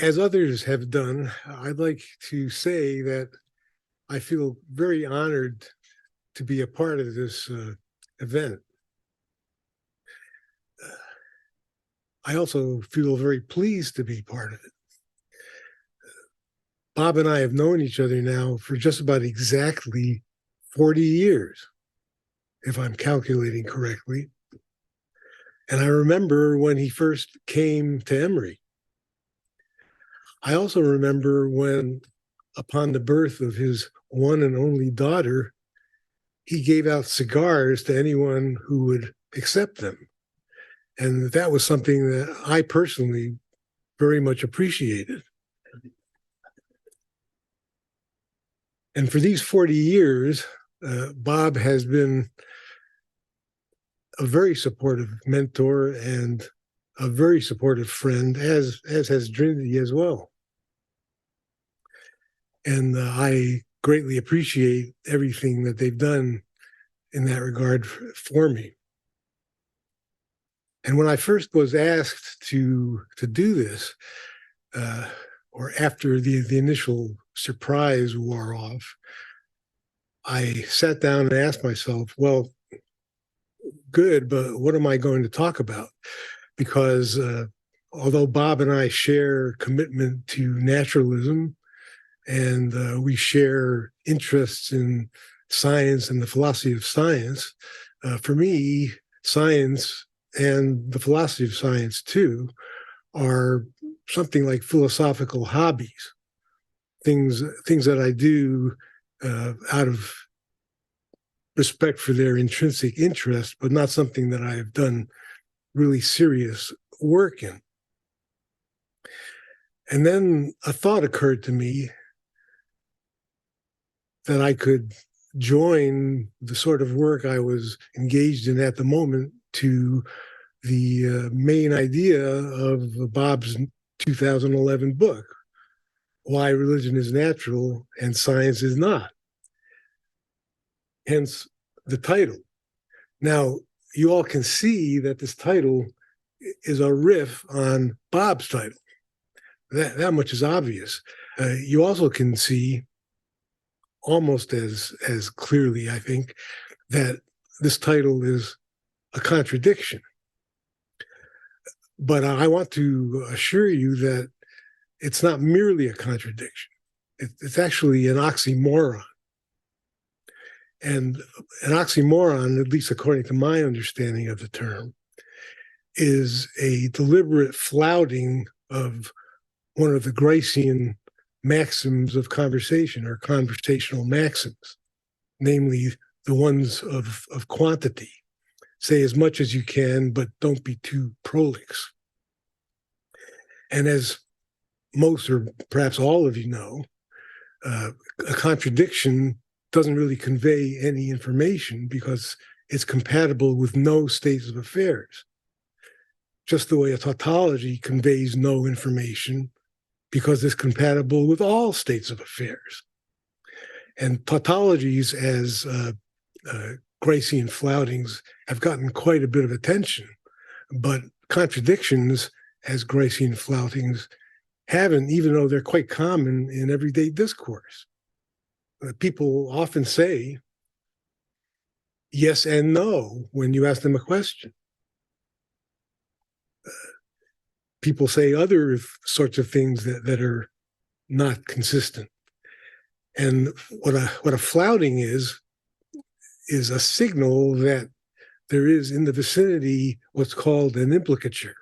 as others have done, I'd like to say that I feel very honored to be a part of this event. I also feel very pleased to be part of it. Bob and I have known each other now for just about exactly 40 years, if I'm calculating correctly. And I remember when he first came to Emory. I also remember when, upon the birth of his one and only daughter, he gave out cigars to anyone who would accept them. And that was something that I personally very much appreciated. And for these 40 years, Bob has been a very supportive mentor and a very supportive friend, as has Trinity as well. And I greatly appreciate everything that they've done in that regard for me. And when I first was asked to do this, or after the initial surprise wore off, I sat down and asked myself, well, good, but what am I going to talk about? Because although Bob and I share commitment to naturalism, and we share interests in science and the philosophy of science, for me, science and the philosophy of science too are something like philosophical hobbies, things that I do out of respect for their intrinsic interest, but not something that I've done really serious work in. And then a thought occurred to me that I could join the sort of work I was engaged in at the moment to the main idea of Bob's 2011 book, Why Religion is Natural and Science is Not. Hence the title. Now, you all can see that this title is a riff on Bob's title. That much is obvious. You also can see almost as clearly, I think, that this title is a contradiction. But I want to assure you that it's not merely a contradiction. It's actually an oxymoron. And an oxymoron, at least according to my understanding of the term, is a deliberate flouting of one of the Gracian maxims of conversation, or conversational maxims, namely the ones of quantity. Say as much as you can, but don't be too prolix. And as most or perhaps all of you know, a contradiction doesn't really convey any information because it's compatible with no states of affairs. Just the way a tautology conveys no information because it's compatible with all states of affairs. And tautologies as Gracian floutings have gotten quite a bit of attention, but contradictions as Gracian floutings haven't, even though they're quite common in everyday discourse. People often say yes and no when you ask them a question. People say other sorts of things that are not consistent. And what a flouting is a signal that there is in the vicinity what's called an implicature.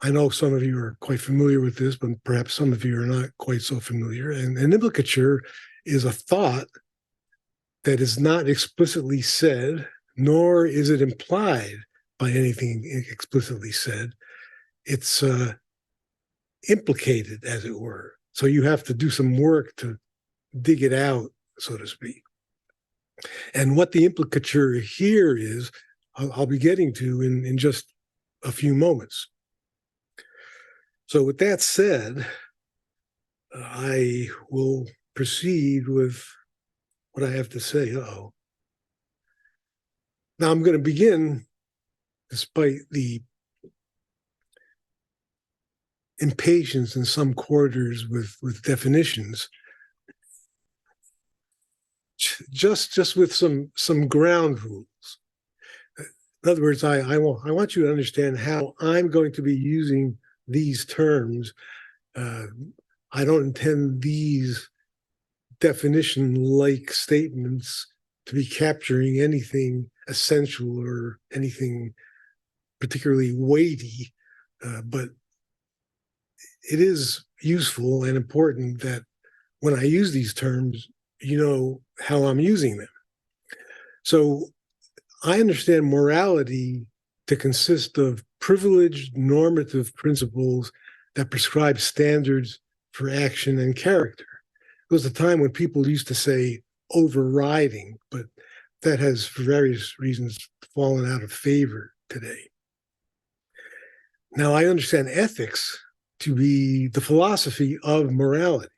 I know some of you are quite familiar with this, but perhaps some of you are not quite so familiar. And an implicature is a thought that is not explicitly said, nor is it implied by anything explicitly said. It's implicated, as it were. So you have to do some work to dig it out, so to speak. And what the implicature here is, I'll be getting to in just a few moments. So with that said, I will proceed with what I have to say. Now I'm going to begin, despite the impatience in some quarters with definitions, just with some ground rules. In other words, I want you to understand how I'm going to be using these terms. I don't intend these definition-like statements to be capturing anything essential or anything particularly weighty, but it is useful and important that when I use these terms, you know how I'm using them. So I understand morality to consist of privileged normative principles that prescribe standards for action and character. It was a time when people used to say overriding, but that has, for various reasons, fallen out of favor today. Now, I understand ethics to be the philosophy of morality.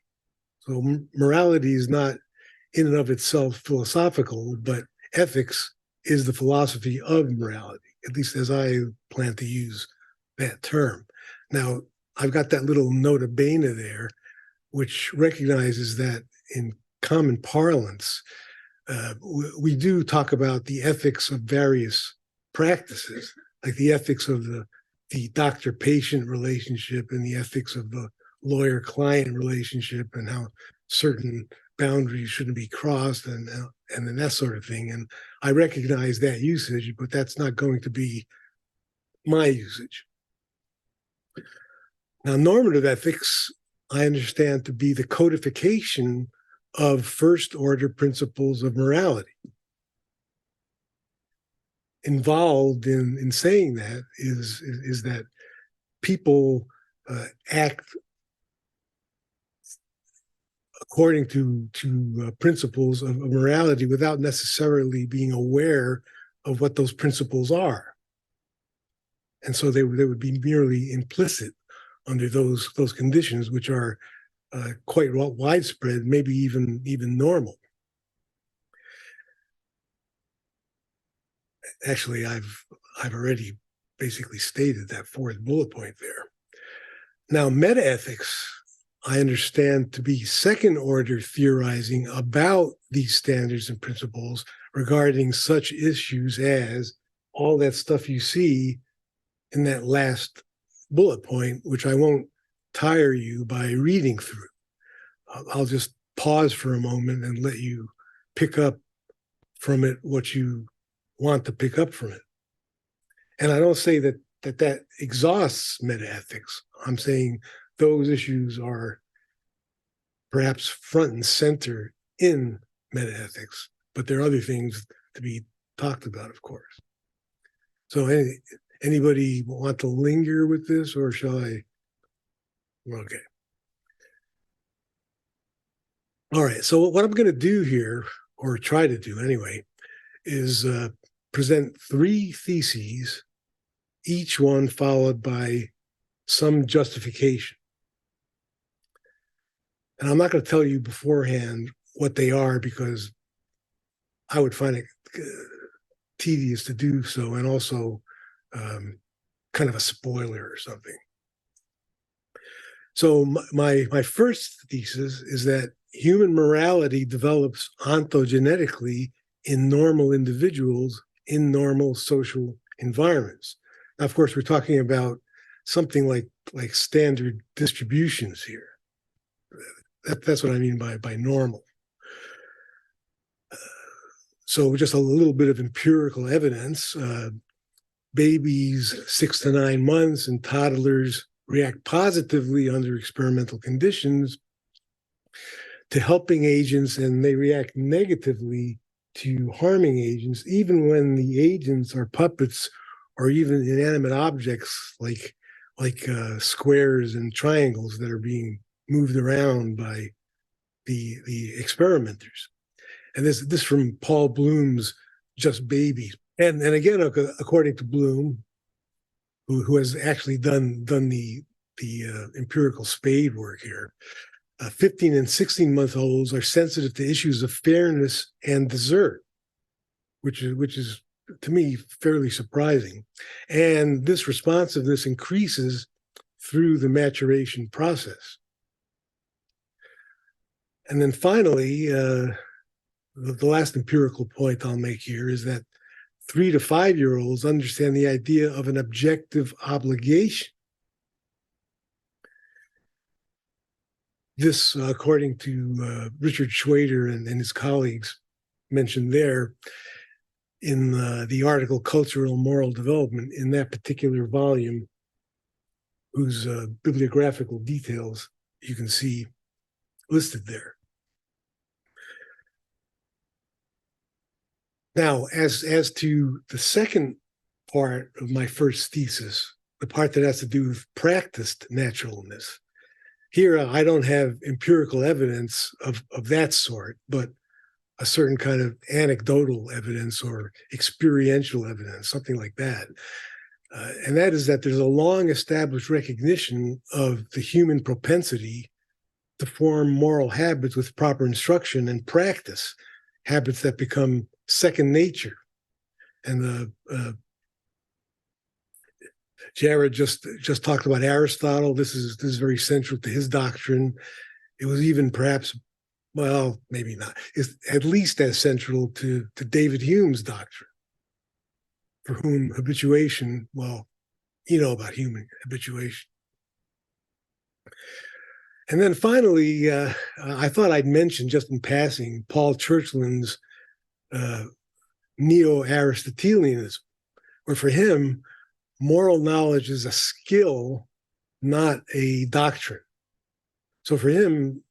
So morality is not in and of itself philosophical, but ethics is the philosophy of morality, at least as I plan to use that term. Now, I've got that little nota bene there, which recognizes that in common parlance, we do talk about the ethics of various practices, like the ethics of the doctor-patient relationship and the ethics of the lawyer-client relationship and how certain boundaries shouldn't be crossed and then that sort of thing. And I recognize that usage, but that's not going to be my usage. Now, normative ethics, I understand to be the codification of first-order principles of morality. Involved in saying that is that people act according to principles of morality without necessarily being aware of what those principles are, and so they would be merely implicit under those conditions, which are quite widespread, maybe even normal. Actually, I've already basically stated that fourth bullet point there. Now, metaethics, I understand to be second-order theorizing about these standards and principles regarding such issues as all that stuff you see in that last bullet point, which I won't tire you by reading through. I'll just pause for a moment and let you pick up from it what you want to pick up from it. And I don't say that exhausts metaethics. I'm saying those issues are perhaps front and center in metaethics, but there are other things to be talked about, of course. So anybody want to linger with this, or shall I? Okay. All right, so what I'm going to do here, or try to do anyway, is present three theses, each one followed by some justification. And I'm not going to tell you beforehand what they are because I would find it tedious to do so, and also kind of a spoiler or something. So my first thesis is that human morality develops ontogenetically in normal individuals in normal social environments. Now, of course, we're talking about something like standard distributions here. That's what I mean by normal. So just a little bit of empirical evidence. Babies 6 to 9 months and toddlers react positively under experimental conditions to helping agents, and they react negatively to harming agents, even when the agents are puppets or even inanimate objects like squares and triangles that are being moved around by the experimenters. And this from Paul Bloom's Just Babies. And again, according to Bloom, who has actually done the empirical spade work here, 15 and 16-month-olds are sensitive to issues of fairness and desert, which is to me fairly surprising. And this responsiveness increases through the maturation process. And then finally, the last empirical point I'll make here is that 3 to 5 year olds understand the idea of an objective obligation. This, according to Richard Schwader and his colleagues mentioned there in the article Cultural Moral Development in that particular volume, whose bibliographical details you can see listed there. Now, as to the second part of my first thesis, the part that has to do with practiced naturalness, here I don't have empirical evidence of that sort, but a certain kind of anecdotal evidence or experiential evidence, something like that. And that is that there's a long established recognition of the human propensity to form moral habits with proper instruction and practice, habits that become second nature. And Jared just talked about Aristotle. This is very central to his doctrine. It was even perhaps, well, maybe not, is at least as central to David Hume's doctrine, for whom habituation, well, you know about human habituation. And then finally, I thought I'd mention just in passing Paul Churchland's neo-Aristotelianism, where for him, moral knowledge is a skill, not a doctrine. So for him,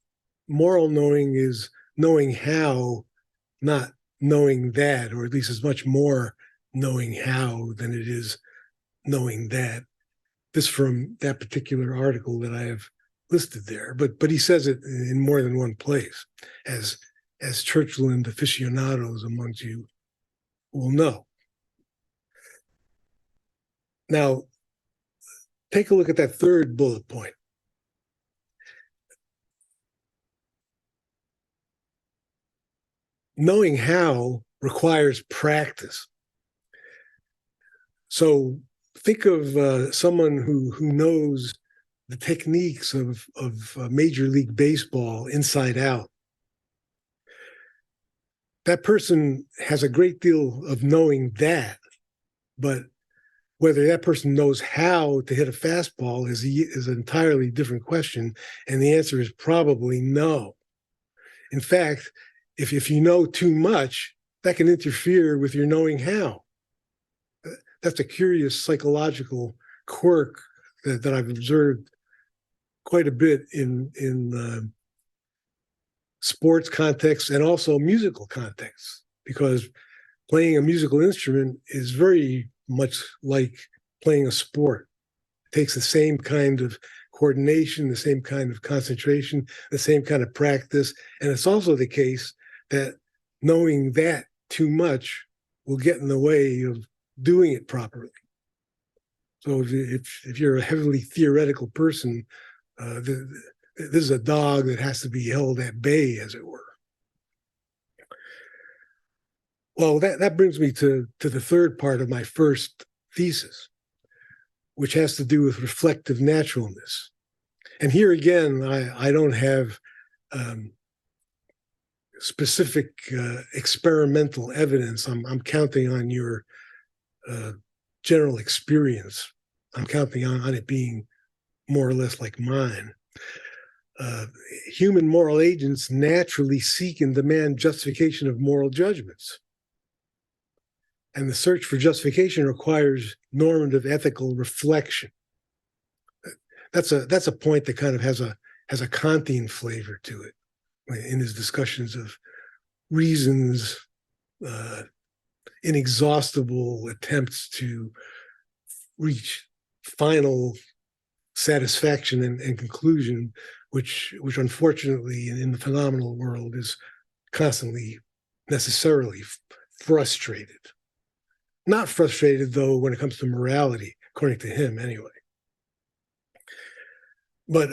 moral knowing is knowing how, not knowing that, or at least as much more knowing how than it is knowing that. This from that particular article that I have listed there, but he says it in more than one place, as Churchland aficionados amongst you will know. Now, take a look at that third bullet point. Knowing how requires practice. So think of someone who knows the techniques of Major League Baseball inside out. That person has a great deal of knowing that, but whether that person knows how to hit a fastball is an entirely different question, and the answer is probably no. In fact, if you know too much, that can interfere with your knowing how. That's a curious psychological quirk that I've observed quite a bit in sports contexts and also musical contexts, because playing a musical instrument is very much like playing a sport. It takes the same kind of coordination, the same kind of concentration, the same kind of practice. And it's also the case that knowing that too much will get in the way of doing it properly. So if you're a heavily theoretical person, this is a dog that has to be held at bay, as it were. Well, that brings me to the third part of my first thesis, which has to do with reflective naturalness. And here again, I don't have specific experimental evidence. I'm counting on your general experience. I'm counting on it being more or less like mine. Human moral agents naturally seek and demand justification of moral judgments. And the search for justification requires normative ethical reflection. That's a point that kind of has a Kantian flavor to it in his discussions of reasons, inexhaustible attempts to reach final satisfaction and conclusion, which unfortunately in the phenomenal world is constantly necessarily frustrated. Not frustrated, though, when it comes to morality, according to him anyway. But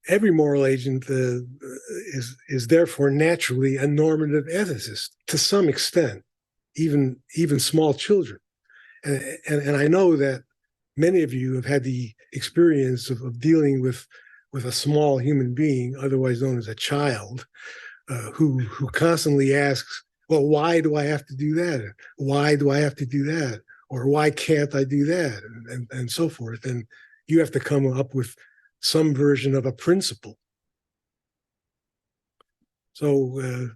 every moral agent is therefore naturally a normative ethicist to some extent, even small children. And I know that many of you have had the experience of dealing with a small human being, otherwise known as a child, who constantly asks, well, why do I have to do that? Why do I have to do that? Or why can't I do that? And so forth. And you have to come up with some version of a principle. So,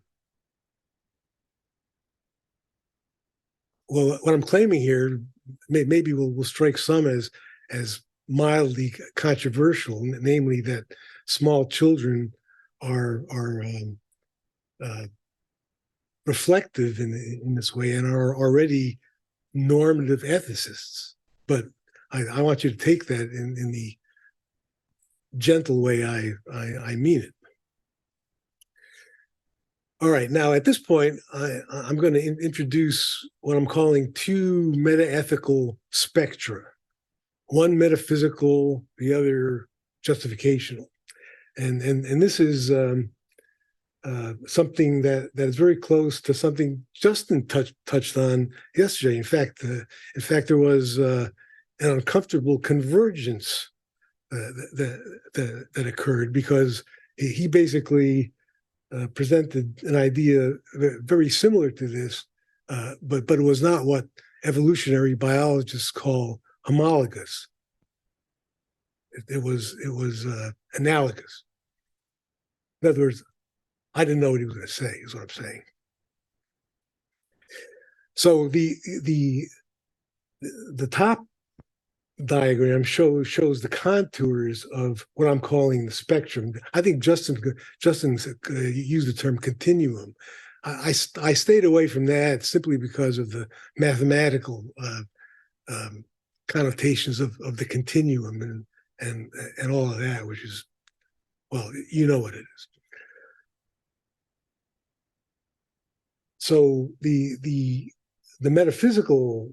well, what I'm claiming here, maybe we'll strike some as mildly controversial, namely that small children are reflective in this way and are already normative ethicists. But I want you to take that in the gentle way I mean it. All right, now at this point, I'm going to introduce what I'm calling two metaethical spectra, one metaphysical, the other justificational. And this is something that is very close to something Justin touched on yesterday. In fact, there was an uncomfortable convergence that occurred, because he basically presented an idea very similar to this, but it was not what evolutionary biologists call homologous. It was analogous. In other words, I didn't know what he was going to say, is what I'm saying. So the top diagram shows the contours of what I'm calling the spectrum. I think Justin used the term continuum. I stayed away from that simply because of the mathematical connotations of the continuum and all of that, which is, well, you know what it is. So the metaphysical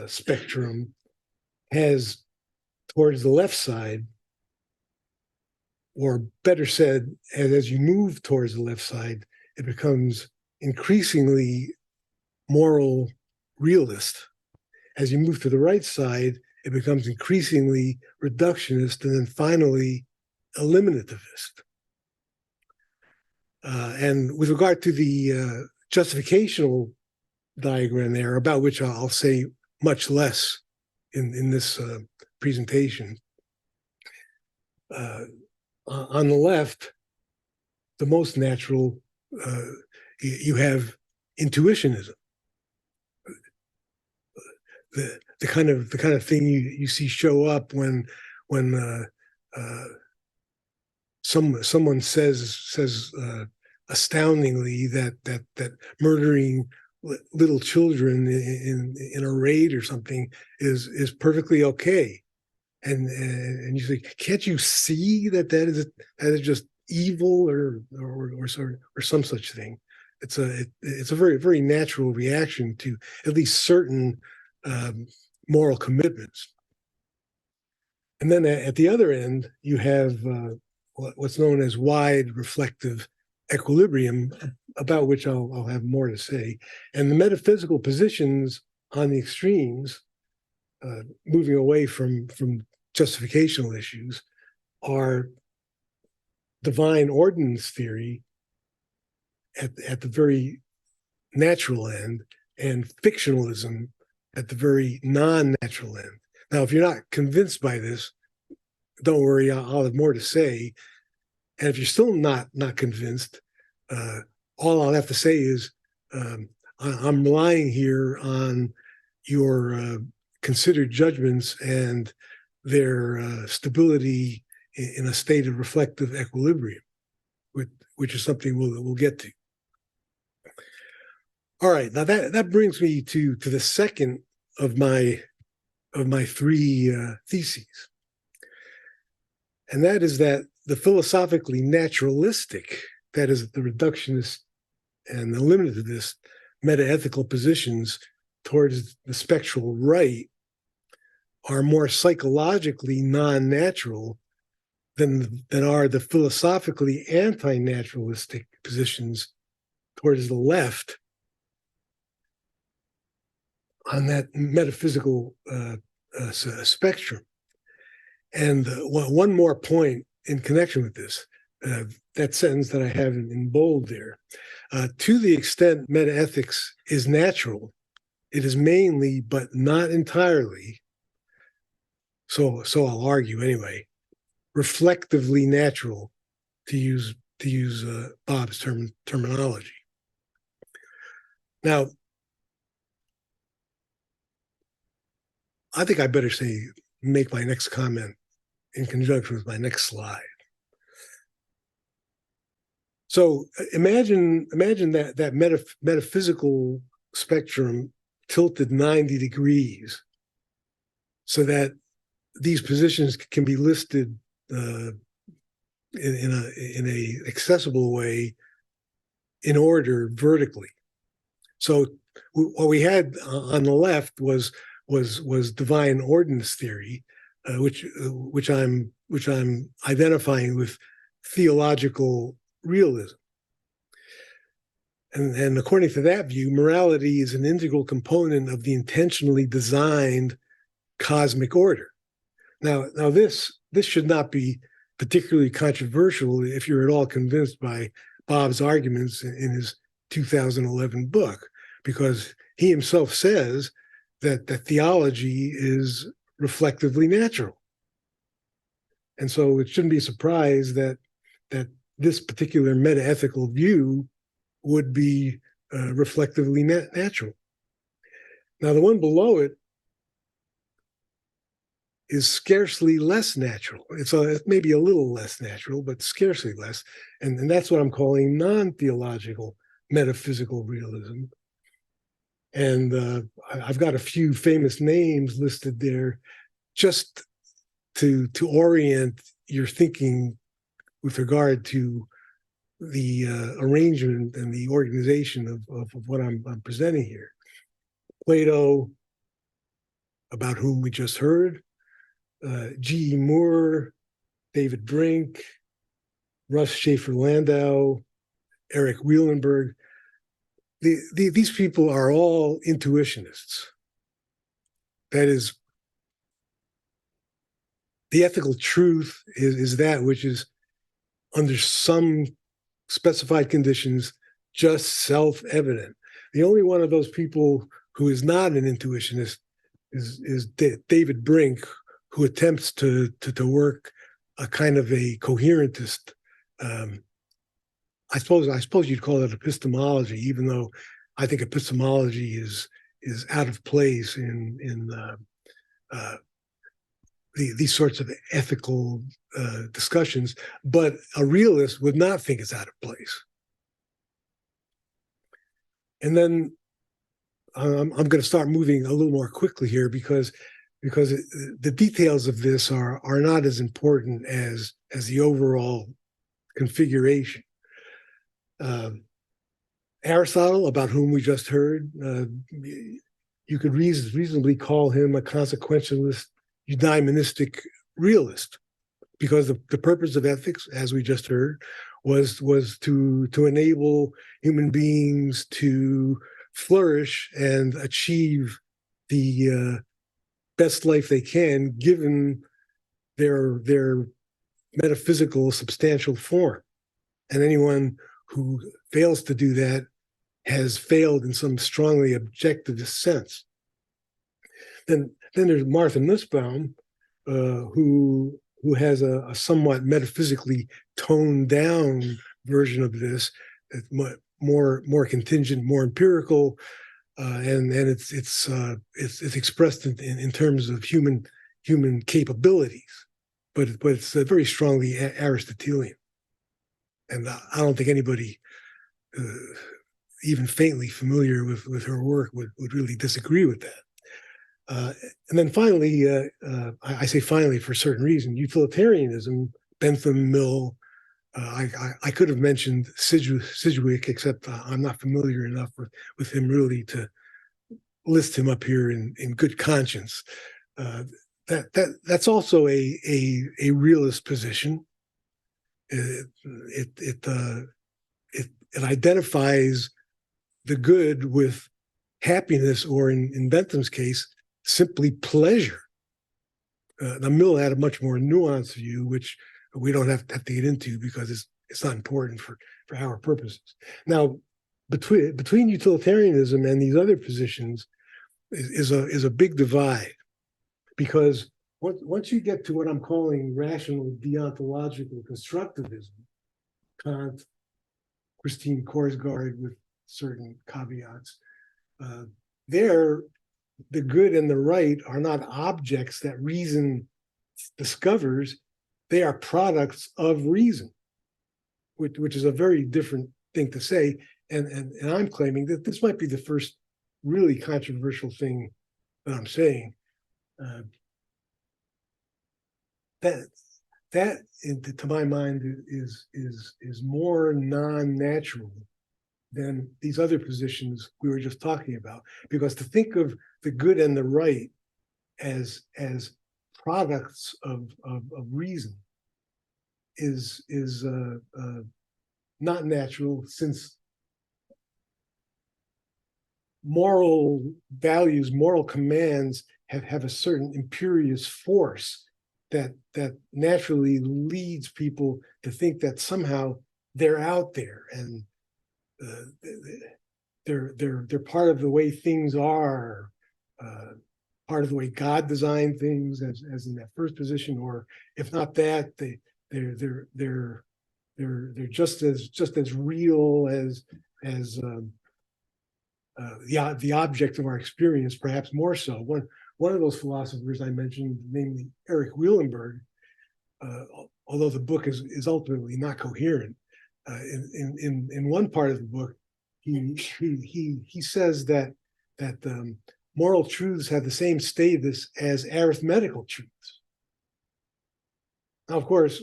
spectrum has, towards the left side, or better said, as you move towards the left side, it becomes increasingly moral realist. As you move to the right side, it becomes increasingly reductionist, and then finally eliminativist. And with regard to the justificational diagram there, about which I'll say much less in this presentation, on the left, the most natural, you have intuitionism, the kind of thing you see show up when someone says astoundingly that murdering little children in a raid or something is perfectly okay, and you say, can't you see that is just evil or some such thing? It's a very, very natural reaction to at least certain moral commitments. And then at the other end, you have what's known as wide reflective equilibrium, about which I'll have more to say. And the metaphysical positions on the extremes, moving away from justificational issues, are divine ordinance theory at the very natural end, and fictionalism at the very non-natural end. Now, if you're not convinced by this, don't worry, I'll have more to say. And if you're still not convinced, all I'll have to say is I'm relying here on your considered judgments and their stability in a state of reflective equilibrium, which is something we'll get to. All right, now that brings me to the second of my three theses, and that is that the philosophically naturalistic, that is the reductionist and the eliminativist metaethical positions towards the spectral right, are more psychologically non-natural than are the philosophically anti-naturalistic positions towards the left on that metaphysical spectrum. And one more point in connection with this, that sentence that I have in bold there. To the extent metaethics is natural, it is mainly, but not entirely, so I'll argue anyway, reflectively natural, to use Bob's terminology. Now, I think I better make my next comment in conjunction with my next slide. So imagine that metaphysical spectrum tilted 90 degrees, so that these positions can be listed in a accessible way in order vertically. So what we had on the left was divine ordinance theory, which I'm identifying with theological realism. And according to that view, morality is an integral component of the intentionally designed cosmic order. Now this should not be particularly controversial if you're at all convinced by Bob's arguments in his 2011 book, because he himself says that theology is reflectively natural. And so it shouldn't be a surprise that this particular metaethical view would be reflectively natural. Now, the one below it is scarcely less natural. It's maybe a little less natural, but scarcely less. And that's what I'm calling non-theological metaphysical realism. And I've got a few famous names listed there just to orient your thinking with regard to the arrangement and the organization of what I'm presenting here. Plato, about whom we just heard, G.E. Moore, David Brink, Russ Schaefer-Landau, Eric Wielenberg. These people are all intuitionists. That is, the ethical truth is that which is, under some specified conditions, just self-evident. The only one of those people who is not an intuitionist is David Brink, who attempts to work a kind of a coherentist. I suppose you'd call it epistemology, even though I think epistemology is out of place in these sorts of ethical discussions. But a realist would not think it's out of place. And then I'm going to start moving a little more quickly here because the details of this are not as important as the overall configuration. Aristotle, about whom we just heard, you could reasonably call him a consequentialist, eudaimonistic realist, because the purpose of ethics, as we just heard, was to enable human beings to flourish and achieve the best life they can, given their metaphysical substantial form. And anyone who fails to do that has failed in some strongly objectivist sense. Then there's Martha Nussbaum, who has a somewhat metaphysically toned down version of this, more contingent, more empirical, and it's expressed in terms of human capabilities, but it's very strongly Aristotelian. And I don't think anybody even faintly familiar with her work would really disagree with that. And then finally, I say finally for a certain reason, utilitarianism, Bentham, Mill. I could have mentioned Sidgwick, except I'm not familiar enough with him really to list him up here in good conscience. That's also a realist position. It identifies the good with happiness, or in Bentham's case, simply pleasure. Now, Mill had a much more nuanced view, which we don't have to get into because it's not important for our purposes. Now, between utilitarianism and these other positions is a big divide, because once you get to what I'm calling rational deontological constructivism, Kant, Christine Korsgaard with certain caveats, there the good and the right are not objects that reason discovers, they are products of reason, which is a very different thing to say. And I'm claiming that this might be the first really controversial thing that I'm saying. That to my mind is more non-natural than these other positions we were just talking about, because to think of the good and the right as products of reason is not natural, since moral values, moral commands have a certain imperious force that naturally leads people to think that somehow they're out there and they're part of the way things are, part of the way God designed things, as in that first position, or if not that, they're just as real as the object of our experience, perhaps more so. One of those philosophers I mentioned, namely Eric Wielenberg, although the book is ultimately not coherent, in one part of the book, he says that moral truths have the same status as arithmetical truths. Now, of course,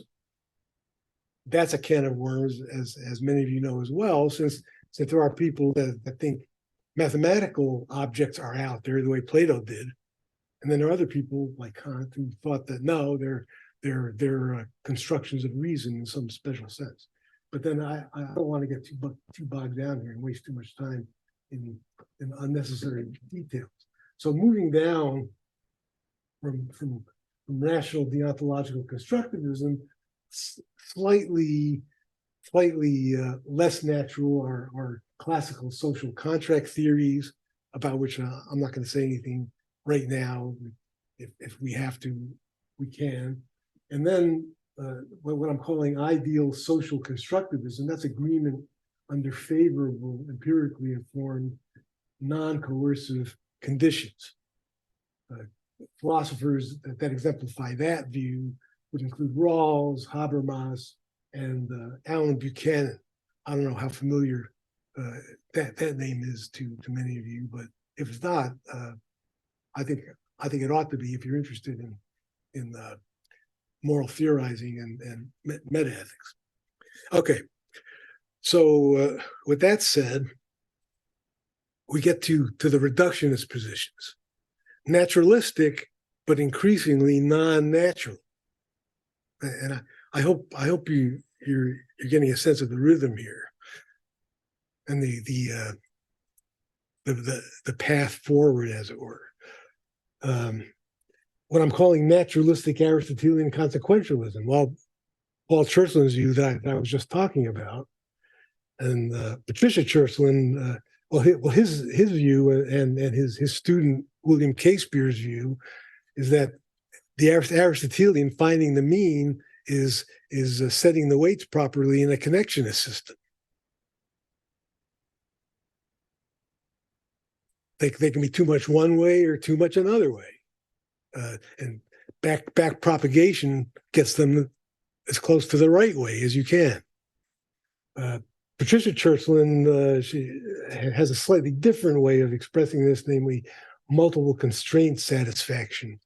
that's a can of worms, as many of you know as well, since there are people that think mathematical objects are out there the way Plato did, and then there are other people like Kant who thought that no, they're constructions of reason in some special sense. But then I don't want to get too bogged down here and waste too much time in unnecessary details. So moving down from rational deontological constructivism, slightly less natural are classical social contract theories, about which I'm not going to say anything right now. If we have to, we can. And then what I'm calling ideal social constructivism, that's agreement under favorable, empirically informed, non-coercive conditions. Philosophers that exemplify that view would include Rawls, Habermas, and Alan Buchanan. I don't know how familiar that name is to many of you, but if it's not, I think it ought to be if you're interested in moral theorizing and metaethics. Okay, so with that said, we get to the reductionist positions, naturalistic but increasingly non-natural. And I hope you're getting a sense of the rhythm here and the path forward, as it were. What I'm calling naturalistic Aristotelian consequentialism. Well, Paul Churchland's view that I was just talking about, and Patricia Churchland, his view and his student William Casebeer's view is that the Aristotelian finding the mean is setting the weights properly in a connectionist system. They can be too much one way or too much another way. And back propagation gets them as close to the right way as you can. Patricia Churchland, she has a slightly different way of expressing this, namely multiple constraint satisfaction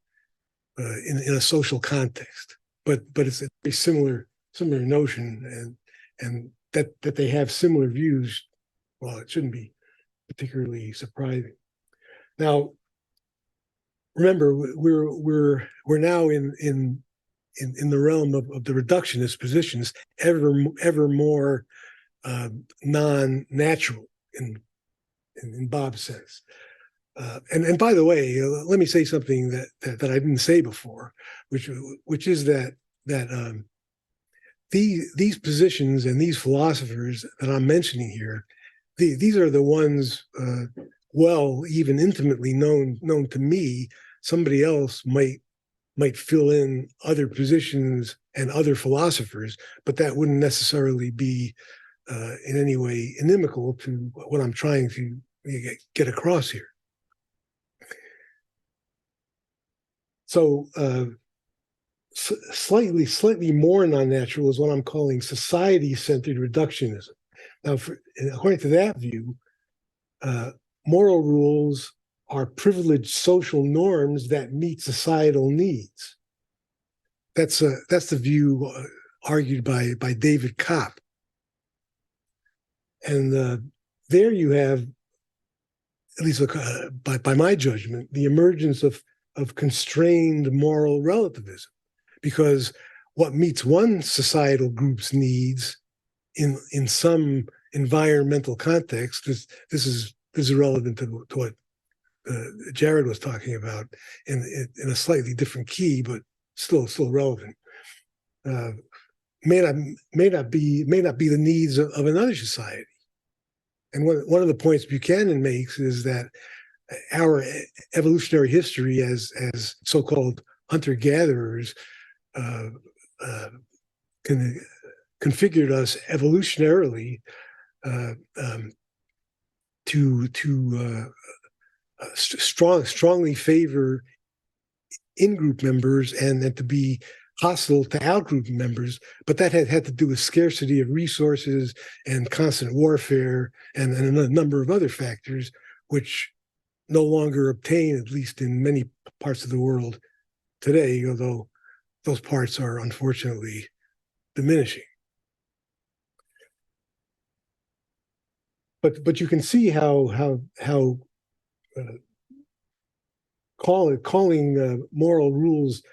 in a social context. But it's a very similar notion, and that they have similar views. Well, it shouldn't be particularly surprising. Now, remember, we're now in the realm of the reductionist positions, ever more non-natural in Bob's sense. And by the way, let me say something that I didn't say before, which is that these positions and these philosophers that I'm mentioning here, these are the ones even intimately known to me. Somebody else might fill in other positions and other philosophers, but that wouldn't necessarily be in any way inimical to what I'm trying to get across here. So slightly more non-natural is what I'm calling society-centered reductionism. Now, according to that view, moral rules are privileged social norms that meet societal needs. That's the view argued by David Kopp. And there you have, at least by my judgment, the emergence of constrained moral relativism, because what meets one societal group's needs in some environmental context, this is relevant to what Jared was talking about in a slightly different key, but still relevant. May not be the needs of another society. And one of the points Buchanan makes is that our evolutionary history as so-called hunter-gatherers configured us evolutionarily to strongly favor in-group members and to be hostile to out-group members, but that had to do with scarcity of resources and constant warfare and a number of other factors, which no longer obtain, at least in many parts of the world today, although those parts are unfortunately diminishing. But you can see how calling moral rules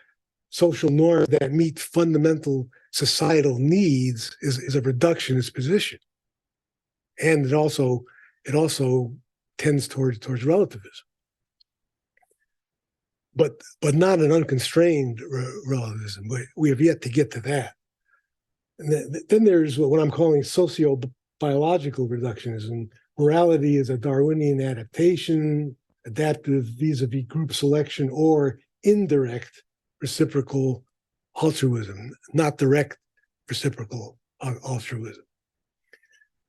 social norms that meet fundamental societal needs is a reductionist position, and it also tends towards relativism, but not an unconstrained relativism. We have yet to get to that. And then there's what I'm calling socio-biological reductionism. Morality is a Darwinian adaptation, adaptive vis-a-vis group selection, or indirect reciprocal altruism, not direct reciprocal altruism.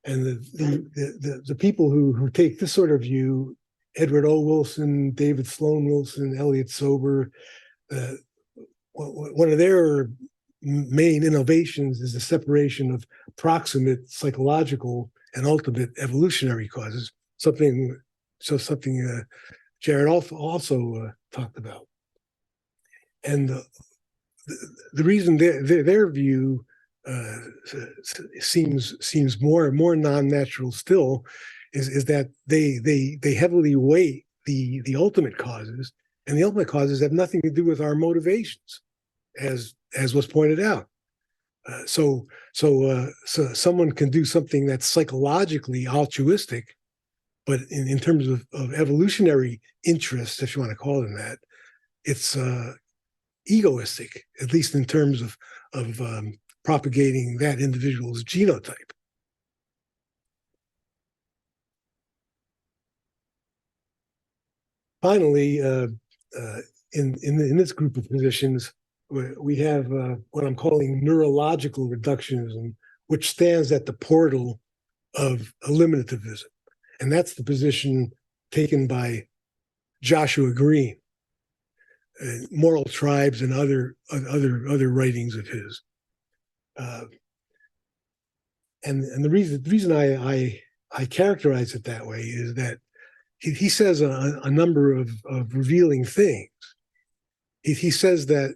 And the people who take this sort of view, Edward O. Wilson, David Sloan Wilson, Elliot Sober, one of their main innovations is the separation of proximate psychological and ultimate evolutionary causes, something Jared also talked about. And the reason their view seems more non-natural still is that they heavily weight the ultimate causes, and the ultimate causes have nothing to do with our motivations, as was pointed out. So someone can do something that's psychologically altruistic, but in terms of evolutionary interests, if you want to call them that, it's egoistic, at least in terms of propagating that individual's genotype. Finally, in this group of positions, we have what I'm calling neurological reductionism, which stands at the portal of eliminativism, and that's the position taken by Joshua Green, Moral Tribes, and other writings of his. And the reason I characterize it that way is that he says a number of revealing things. He says that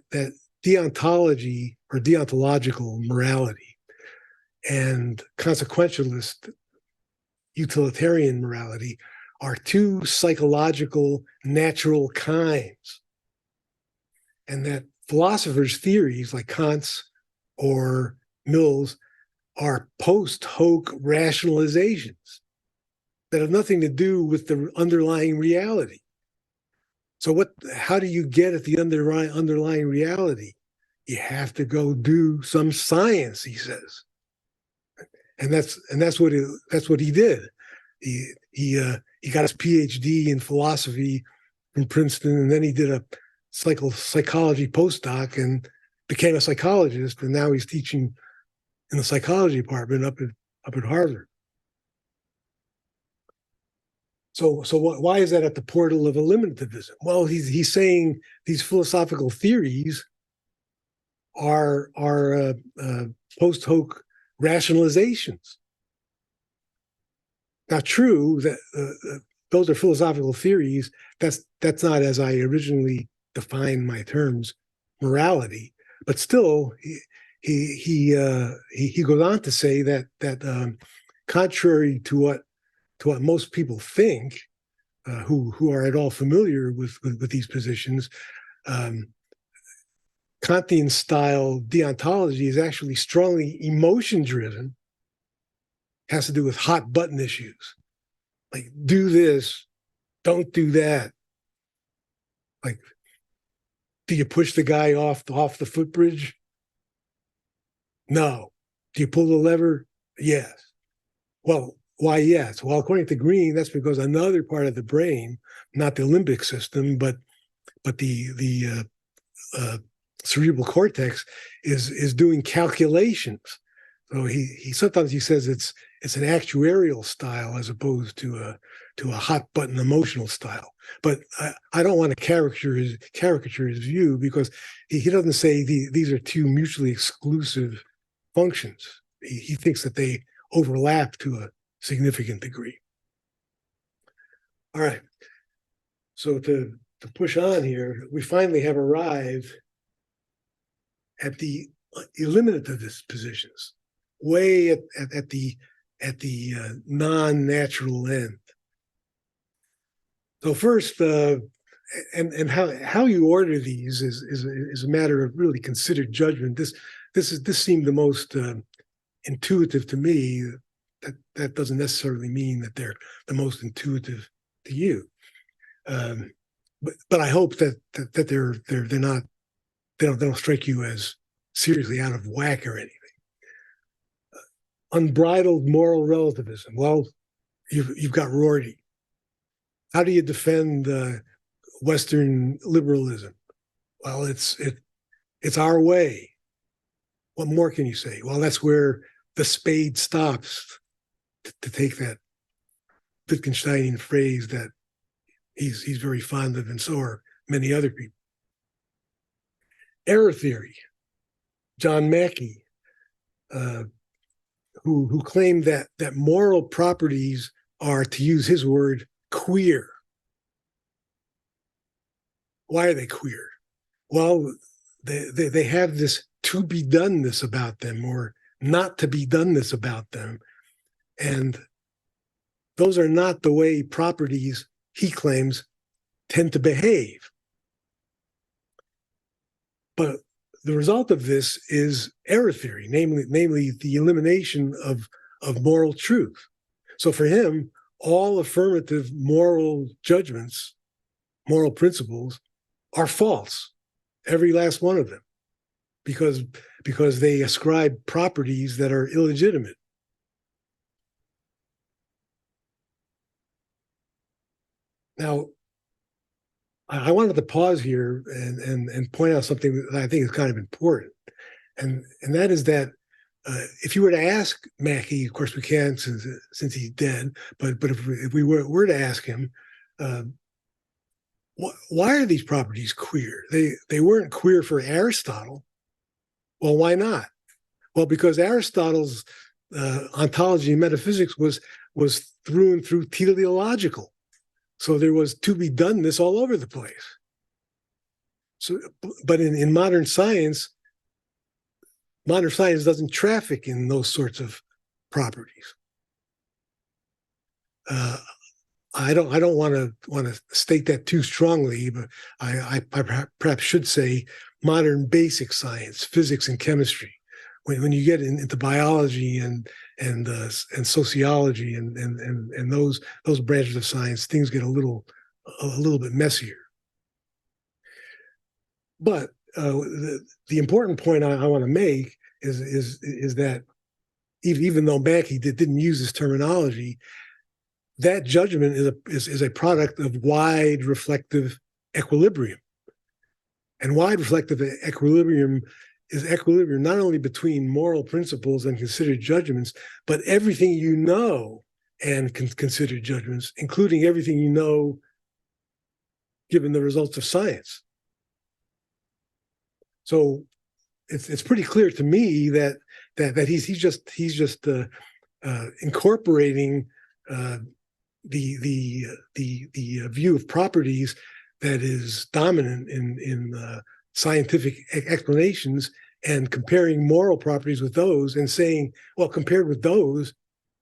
deontology or deontological morality and consequentialist utilitarian morality are two psychological natural kinds, and that philosophers' theories like Kant's or Mill's are post hoc rationalizations that have nothing to do with the underlying reality. So how do you get at the underlying reality? You have to go do some science, he says. And that's what he did. He got his PhD in philosophy from Princeton, and then he did a psychology postdoc and became a psychologist, and now he's teaching in the psychology department up at Harvard. So why is that at the portal of eliminativism? Well, he's saying these philosophical theories are post hoc rationalizations. Now, true that those are philosophical theories. That's not, as I originally defined my terms, morality. But still, he goes on to say that contrary to what most people think, who are at all familiar with these positions, Kantian style deontology is actually strongly emotion driven. Has to do with hot button issues, like do this, don't do that. Like, do you push the guy off the footbridge? No. Do you pull the lever? Yes. Well, why yes? Well, according to Green, that's because another part of the brain, not the limbic system, but the cerebral cortex is doing calculations. So he sometimes he says it's an actuarial style as opposed to a hot button emotional style. But I don't want to caricature his view, because he doesn't say these are two mutually exclusive functions. He thinks that they overlap to a significant degree. All right. So to push on here, we finally have arrived at the eliminativist positions, way at the non-natural end. So first, and how you order these is a matter of really considered judgment. This seemed the most intuitive to me. That doesn't necessarily mean that they're the most intuitive to you. But I hope that they're not, they don't strike you as seriously out of whack or anything. Unbridled moral relativism. Well, you've got Rorty. How do you defend Western liberalism? Well, it's our way. What more can you say? Well, that's where the spade stops, to take that Wittgensteinian phrase that he's very fond of, and so are many other people. Error theory. John Mackey, who claimed that moral properties are, to use his word, queer. Why are they queer? Well, they have this to be doneness about them, or not to be doneness about them. And those are not the way properties, he claims, tend to behave. But the result of this is error theory, namely the elimination of moral truth. So for him, all affirmative moral judgments, moral principles, are false, every last one of them, because they ascribe properties that are illegitimate. Now, I wanted to pause here and point out something that I think is kind of important, and that is that if you were to ask Mackey, of course we can't since he's dead, but if we were to ask him, why are these properties queer? They weren't queer for Aristotle. Well, why not? Well, because Aristotle's ontology and metaphysics was through and through teleological. So there was to be doneness all over the place. So, but in modern science doesn't traffic in those sorts of properties. I don't want to state that too strongly, but I perhaps should say modern basic science, physics and chemistry. When you get into biology and sociology and those branches of science, things get a little bit messier. But the important point I want to make is that even though Mackey didn't use this terminology, that judgment is a product of wide reflective equilibrium. And wide reflective equilibrium is equilibrium not only between moral principles and considered judgments, but everything you know and considered judgments, including everything you know given the results of science. So it's pretty clear to me that he's just incorporating the view of properties that is dominant in scientific explanations, and comparing moral properties with those and saying, well, compared with those,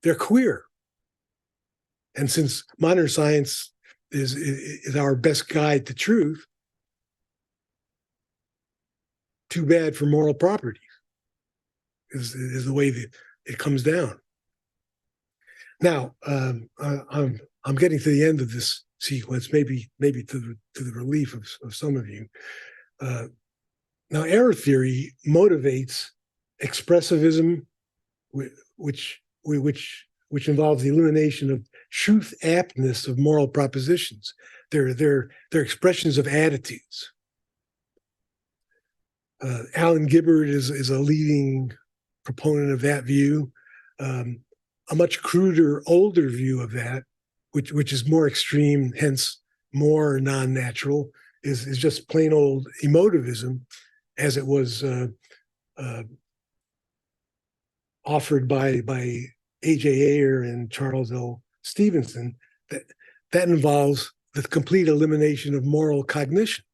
they're queer. And since modern science is our best guide to truth, too bad for moral properties is the way that it comes down. Now, I'm getting to the end of this sequence, maybe to the relief of some of you. Now, error theory motivates expressivism, which involves the elimination of truth aptness of moral propositions. They're expressions of attitudes. Alan Gibbard is a leading proponent of that view. A much cruder, older view of that, which is more extreme, hence more non-natural, is just plain old emotivism, as it was offered by A.J. Ayer and Charles L. Stevenson. That involves the complete elimination of moral cognition.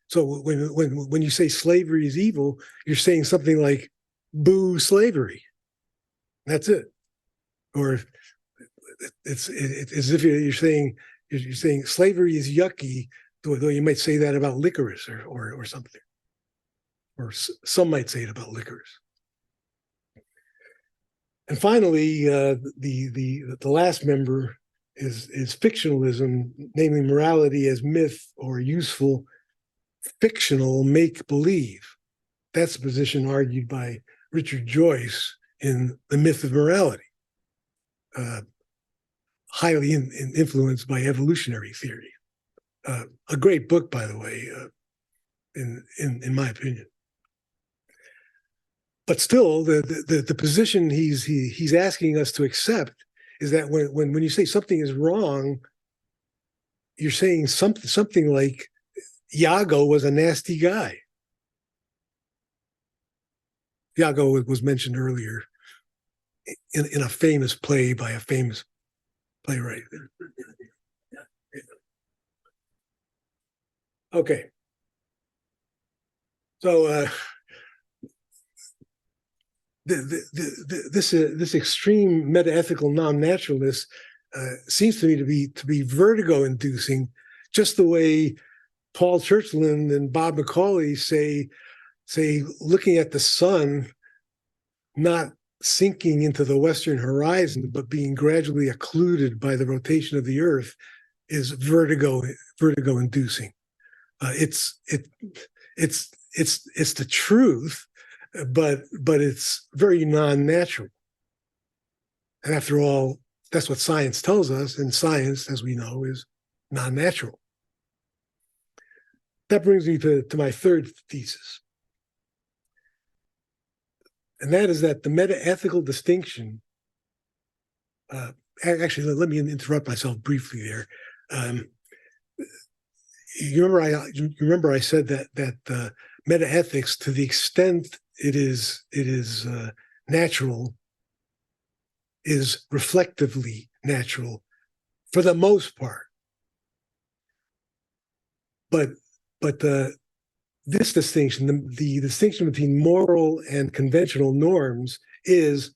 So when you say slavery is evil, you're saying something like "boo slavery." That's it. Or it's as if you're saying slavery is yucky, though you might say that about licorice or something, or some might say it about licorice. And finally, the last member is fictionalism, namely morality as myth or useful fictional make-believe. That's a position argued by Richard Joyce in The Myth of Morality, highly influenced by evolutionary theory. A great book, by the way, in my opinion. But still, the position he's asking us to accept is that when you say something is wrong, you're saying something like Iago was a nasty guy. Iago was mentioned earlier in a famous play by a famous playwright. Okay. So this extreme metaethical non-naturalness seems to me to be vertigo-inducing, just the way Paul Churchland and Bob McCauley say looking at the sun not sinking into the western horizon, but being gradually occluded by the rotation of the Earth is vertigo-inducing. It's the truth, but it's very non-natural. And after all, that's what science tells us, and science, as we know, is non-natural. That brings me to my third thesis. And that is that the metaethical distinction, actually, let me interrupt myself briefly there. You remember I said that metaethics, to the extent it is natural, is reflectively natural for the most part. But this distinction, the distinction between moral and conventional norms, is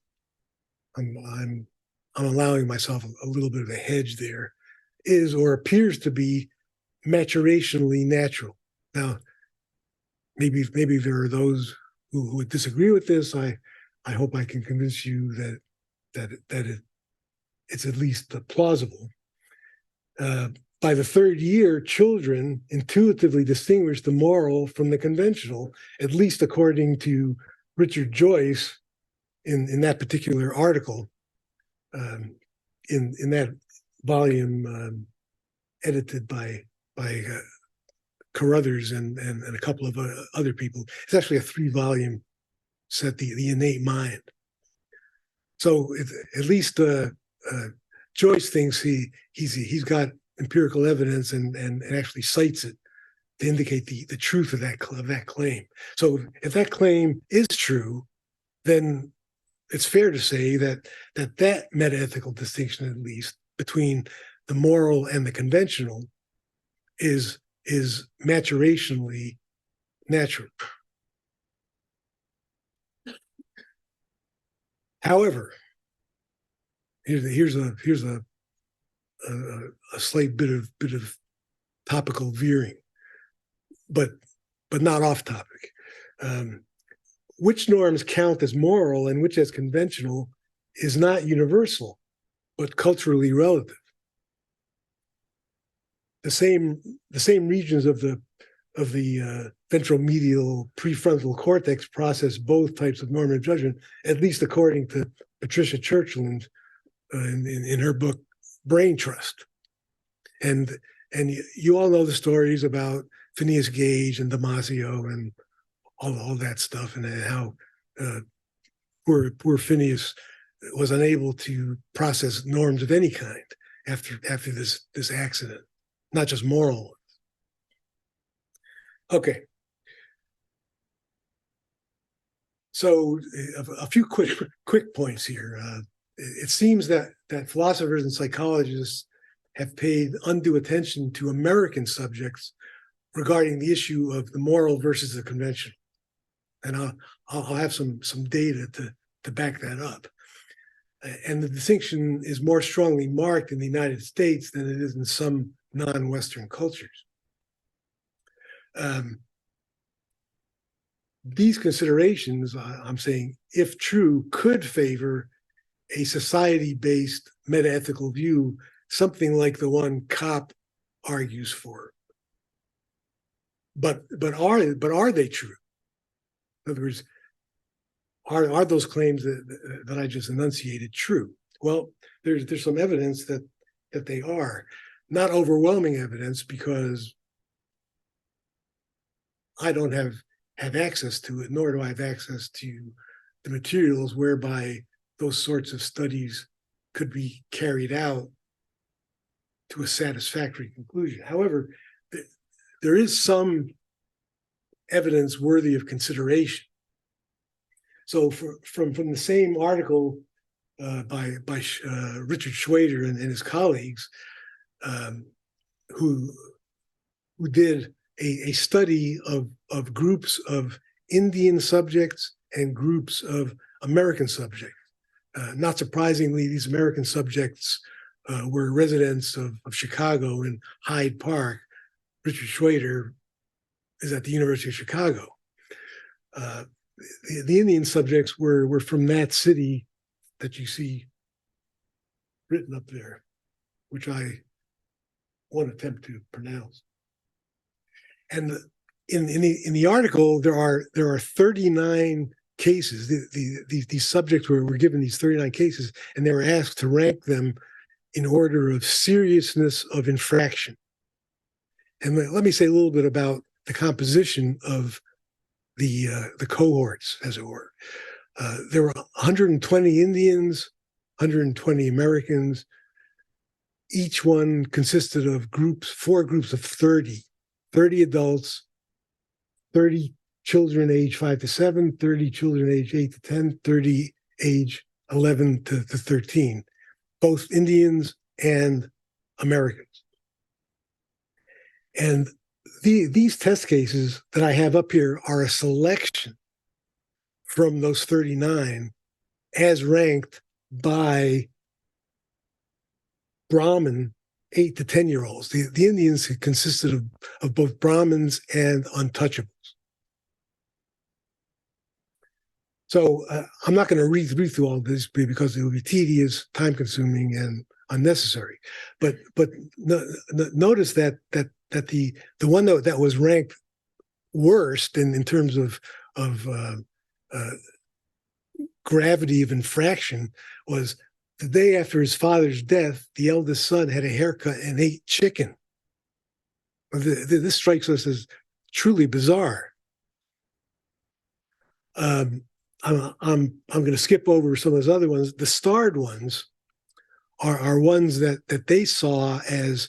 I'm allowing myself a little bit of a hedge there, is or appears to be maturationally natural. Now, maybe there are those who would disagree with this. I hope I can convince you that it's at least plausible. But by the third year, children intuitively distinguish the moral from the conventional, at least according to Richard Joyce in that particular article, in that volume edited by Carruthers and a couple of other people. It's actually a 3-volume set, the innate mind. So at least Joyce thinks he's got empirical evidence and actually cites it to indicate the truth of that claim. So if that claim is true, then it's fair to say that metaethical distinction, at least between the moral and the conventional, is maturationally natural. However, here's a slight bit of topical veering, but not off topic. Which norms count as moral and which as conventional is not universal, but culturally relative. The same regions of the ventromedial prefrontal cortex process both types of normative judgment, at least according to Patricia Churchland in her book Brain Trust. And you all know the stories about Phineas Gage and Damasio and all that stuff, and how poor Phineas was unable to process norms of any kind after this accident, not just moral ones. Okay. So a few quick points here. It seems that philosophers and psychologists have paid undue attention to American subjects regarding the issue of the moral versus the conventional. And I'll have some data to back that up. And the distinction is more strongly marked in the United States than it is in some non-Western cultures. These considerations, I'm saying, if true, could favor a society-based metaethical view, something like the one Kopp argues for. But are they true? In other words, are those claims that I just enunciated true? Well, there's some evidence that they are. Not overwhelming evidence, because I don't have access to it, nor do I have access to the materials whereby those sorts of studies could be carried out to a satisfactory conclusion. However, there is some evidence worthy of consideration. So from the same article by Richard Schwader and his colleagues, who did a study of groups of Indian subjects and groups of American subjects. Not surprisingly, these American subjects were residents of Chicago and Hyde Park. Richard Schwader is at the University of Chicago. The Indian subjects were from that city that you see written up there, which I won't attempt to pronounce. And in the article, there are 39 cases. These subjects were given these 39 cases, and they were asked to rank them in order of seriousness of infraction. And let me say a little bit about the composition of the cohorts, as it were. There were 120 Indians, 120 Americans. Each one consisted of four groups of 30 adults, 30 children age 5 to 7, 30 children age 8 to 10, 30 age 11 to 13, both Indians and Americans. And these test cases that I have up here are a selection from those 39 as ranked by Brahmin 8 to 10-year-olds. The Indians consisted of both Brahmins and untouchables. So I'm not going to read through all this because it will be tedious, time-consuming, and unnecessary. But notice that the one that was ranked worst in terms of gravity of infraction was the day after his father's death. The eldest son had a haircut and ate chicken. This strikes us as truly bizarre. I'm going to skip over some of those other ones. The starred ones are ones that they saw as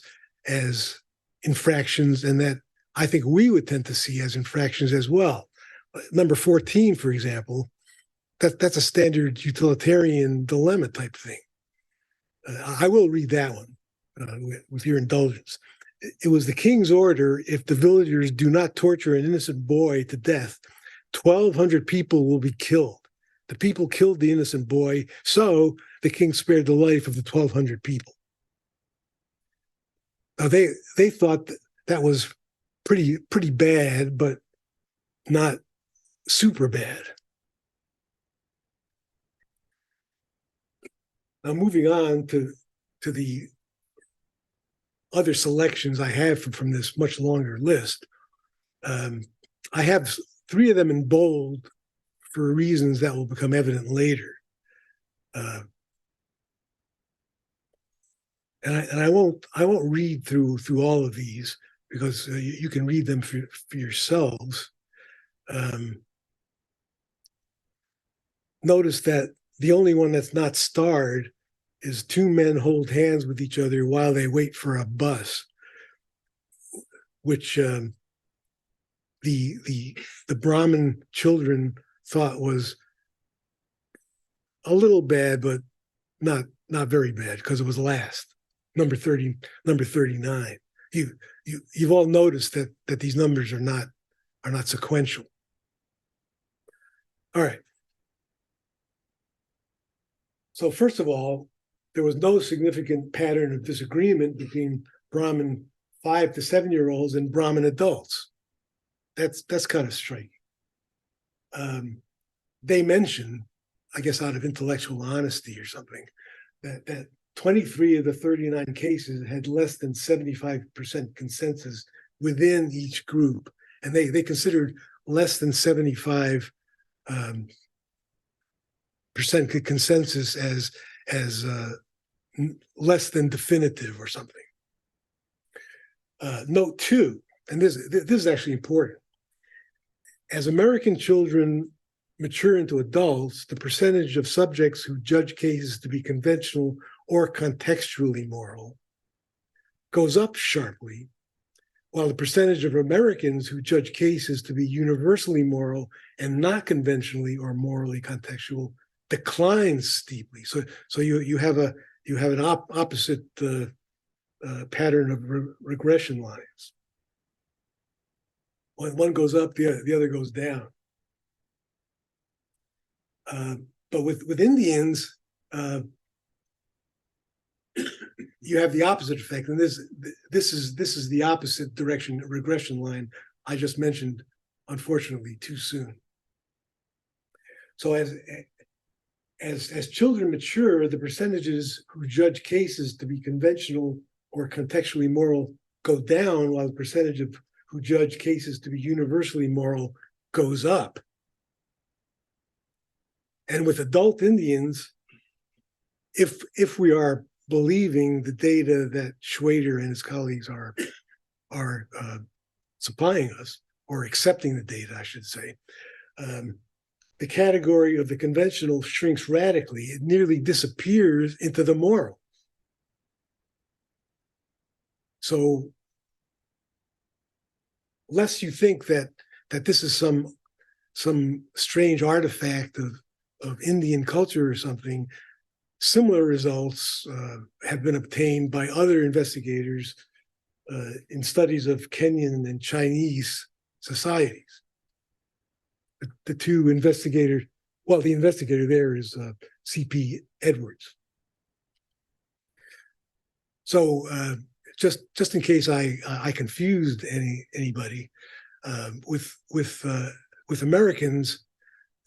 infractions, and that I think we would tend to see as infractions as well. Number 14, for example, that's a standard utilitarian dilemma type thing. I will read that one with your indulgence. It was the king's order: if the villagers do not torture an innocent boy to death, 1,200 people will be killed. The people killed the innocent boy, so the king spared the life of the 1,200 people. Now they thought that was pretty bad, but not super bad. Now moving on to the other selections I have from this much longer list. I have 3 of them in bold for reasons that will become evident later. And I won't read through all of these because you can read them for yourselves. Notice that the only one that's not starred is 2 men hold hands with each other while they wait for a bus, which the Brahmin children thought was a little bad, but not very bad, because it was last. Number 39. You've all noticed that these numbers are not sequential. All right. So first of all, there was no significant pattern of disagreement between Brahmin 5 to 7-year-olds and Brahmin adults. That's kind of striking. They mention, I guess out of intellectual honesty or something, that 23 of the 39 cases had less than 75% consensus within each group, and they considered less than 75% consensus as less than definitive or something. Note 2, and this is actually important. As American children mature into adults, the percentage of subjects who judge cases to be conventional or contextually moral goes up sharply, while the percentage of Americans who judge cases to be universally moral and not conventionally or morally contextual declines steeply. So you have an opposite pattern of regression lines. When one goes up, the other goes down. But with Indians, you have the opposite effect, and this is the opposite direction regression line I just mentioned, unfortunately, too soon. So as children mature, the percentages who judge cases to be conventional or contextually moral go down, while the percentage of who judge cases to be universally moral goes up. And with adult Indians, if we are believing the data that Schwader and his colleagues are supplying us, or accepting the data, I should say, the category of the conventional shrinks radically. It nearly disappears into the moral. So, lest you think that this is some strange artifact of Indian culture or something, similar results have been obtained by other investigators in studies of Kenyan and Chinese societies. The two investigators, well, the investigator there is C.P. Edwards. So just in case I confused anybody, with Americans,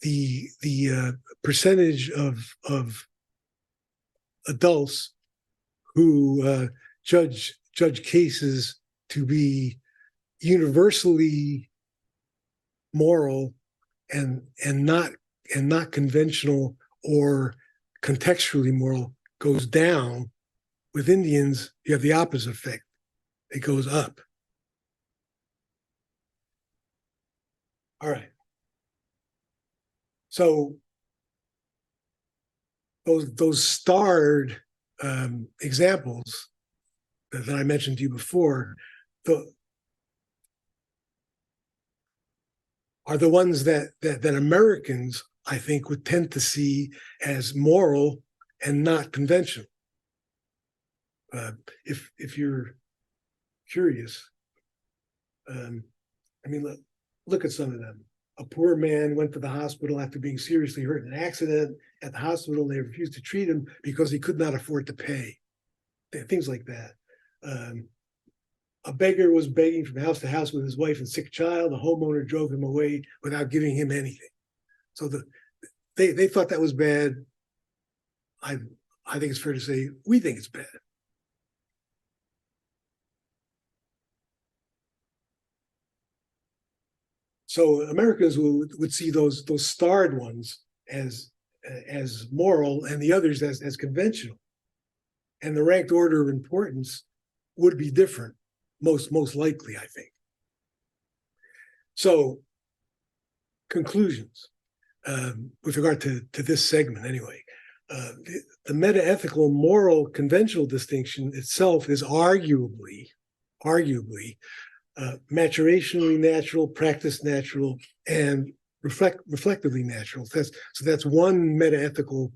the percentage of adults who judge cases to be universally moral and not conventional or contextually moral goes down. With Indians, you have the opposite effect. It goes up. All right. So those starred examples that I mentioned to you before are the ones that Americans, I think, would tend to see as moral and not conventional. If you're curious, I mean, look at some of them. A poor man went to the hospital after being seriously hurt in an accident. At the hospital, they refused to treat him because he could not afford to pay. Things like that. A beggar was begging from house to house with his wife and sick child. The homeowner drove him away without giving him anything. So they thought that was bad. I think it's fair to say we think it's bad. So Americans would see those starred ones as moral and the others as conventional. And the ranked order of importance would be different, most likely, I think. So conclusions with regard to this segment anyway. The metaethical moral conventional distinction itself is arguably maturationally natural, practice natural, and reflectively natural. So that's one metaethical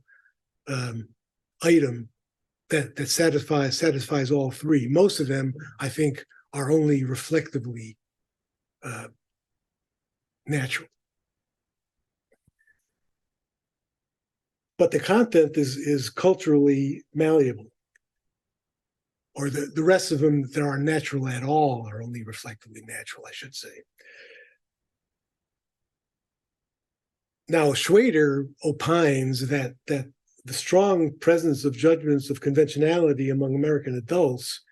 item that satisfies all three. Most of them, I think, are only reflectively natural. But the content is culturally malleable. Or the rest of them that aren't natural at all are only reflectively natural, I should say. Now, Schwader opines that the strong presence of judgments of conventionality among American adults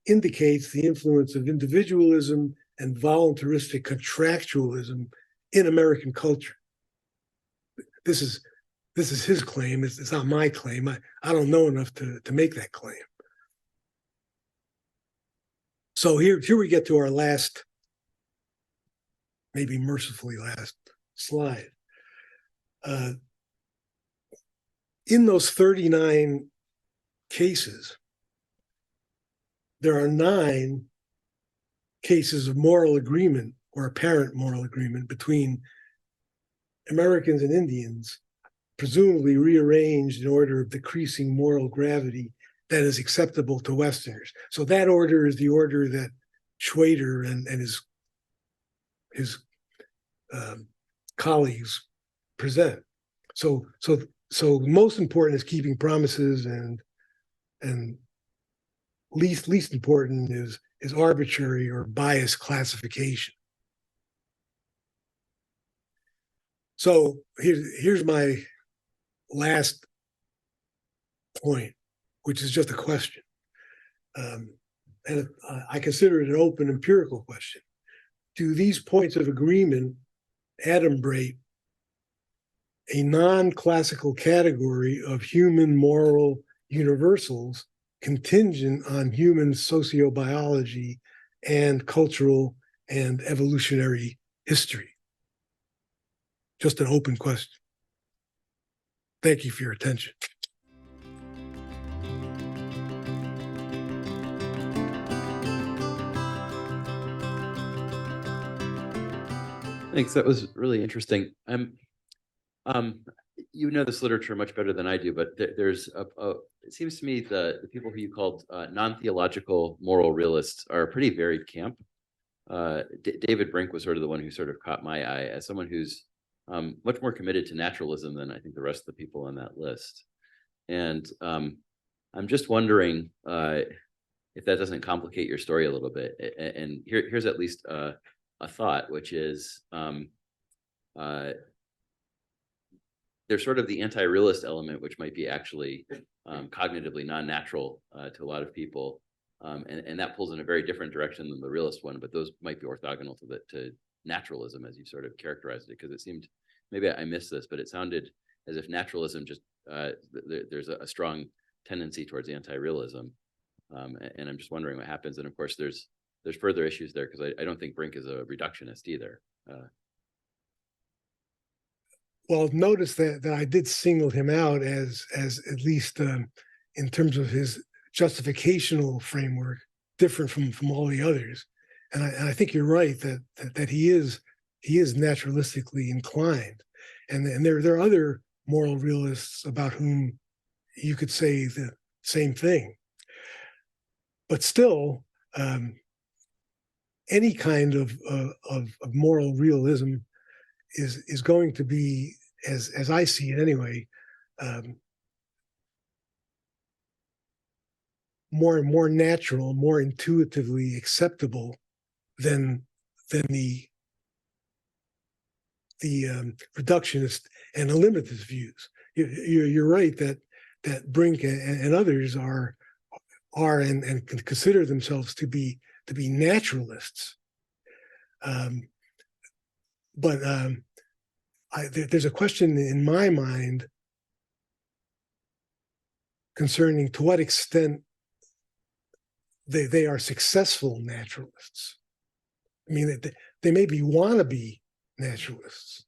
indicates the influence of individualism and voluntaristic contractualism in American culture. This is his claim. It's not my claim. I don't know enough to make that claim. So here we get to our last, maybe mercifully last slide. In those 39 cases, there are 9 cases of moral agreement or apparent moral agreement between Americans and Indians, presumably rearranged in order of decreasing moral gravity that is acceptable to Westerners. So that order is the order that Schwader and his colleagues present. So most important is keeping promises, and least important is arbitrary or biased classification. So here's my last point, which is just a question. And I consider it an open empirical question. Do these points of agreement adumbrate a non-classical category of human moral universals contingent on human sociobiology and cultural and evolutionary history? Just an open question. Thank you for your attention. Thanks. That was really interesting. You know this literature much better than I do, but there's it seems to me the people who you called non-theological moral realists are a pretty varied camp. David Brink was sort of the one who sort of caught my eye as someone who's much more committed to naturalism than I think the rest of the people on that list. And I'm just wondering if that doesn't complicate your story a little bit. And here's at least a thought, which is there's sort of the anti-realist element, which might be actually cognitively non-natural to a lot of people. And that pulls in a very different direction than the realist one, but those might be orthogonal to naturalism, as you sort of characterized it, because it seemed, maybe I missed this, but it sounded as if naturalism just, there's a strong tendency towards anti-realism. And I'm just wondering what happens. And of course, there's further issues there, because I don't think Brink is a reductionist either. Well, notice that I did single him out as at least in terms of his justificational framework, different from all the others. And I think you're right that he is naturalistically inclined, and there are other moral realists about whom you could say the same thing. But still, any kind of moral realism is going to be, as I see it anyway, more natural, more intuitively acceptable than the reductionist and eliminativist views. You're right that Brink and others are and consider themselves to be naturalists. But there's a question in my mind concerning to what extent they are successful naturalists. I mean, they maybe want to be naturalists,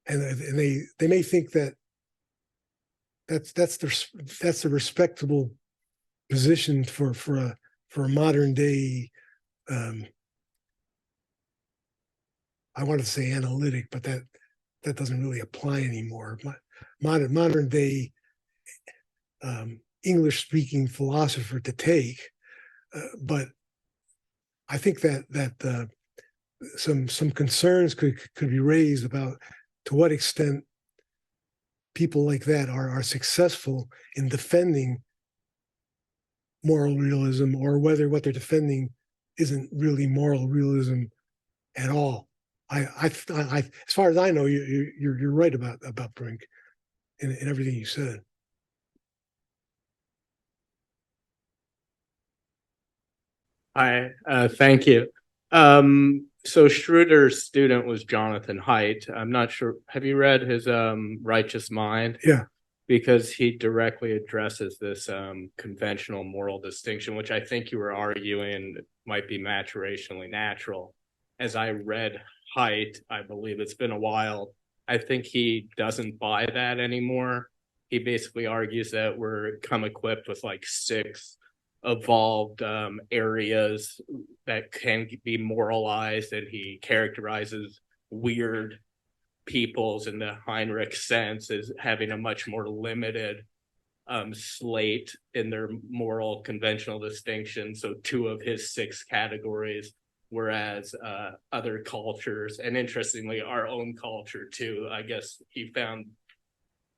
and they may think that's a respectable position for a modern day. I wanted to say analytic, but that doesn't really apply anymore. Modern day English speaking philosopher to take, but I think that some concerns could be raised about to what extent people like that are successful in defending moral realism, or whether what they're defending isn't really moral realism at all. I as far as I know, you're right about Brink in everything you said. Hi, thank you. So Schroeder's student was Jonathan Haidt. I'm not sure. Have you read his Righteous Mind? Yeah. Because he directly addresses this conventional moral distinction, which I think you were arguing might be maturationally natural. As I read Haidt, I believe it's been a while, I think he doesn't buy that anymore. He basically argues that we're come equipped with like 6 evolved areas that can be moralized, and he characterizes weird peoples in the Heinrich sense as having a much more limited slate in their moral conventional distinction. So 2 of his 6 categories, whereas other cultures, and interestingly our own culture too, I guess he found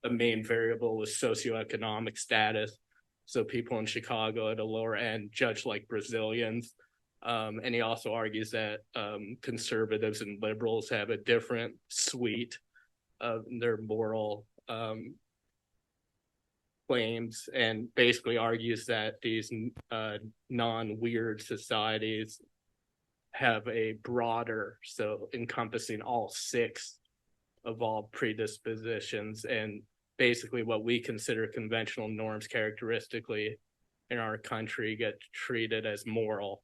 the main variable was socioeconomic status. So people in Chicago at a lower end judge like Brazilians. And he also argues that conservatives and liberals have a different suite of their moral claims, and basically argues that these non-weird societies have a broader, so encompassing all 6 evolved predispositions, and basically what we consider conventional norms characteristically in our country get treated as moral.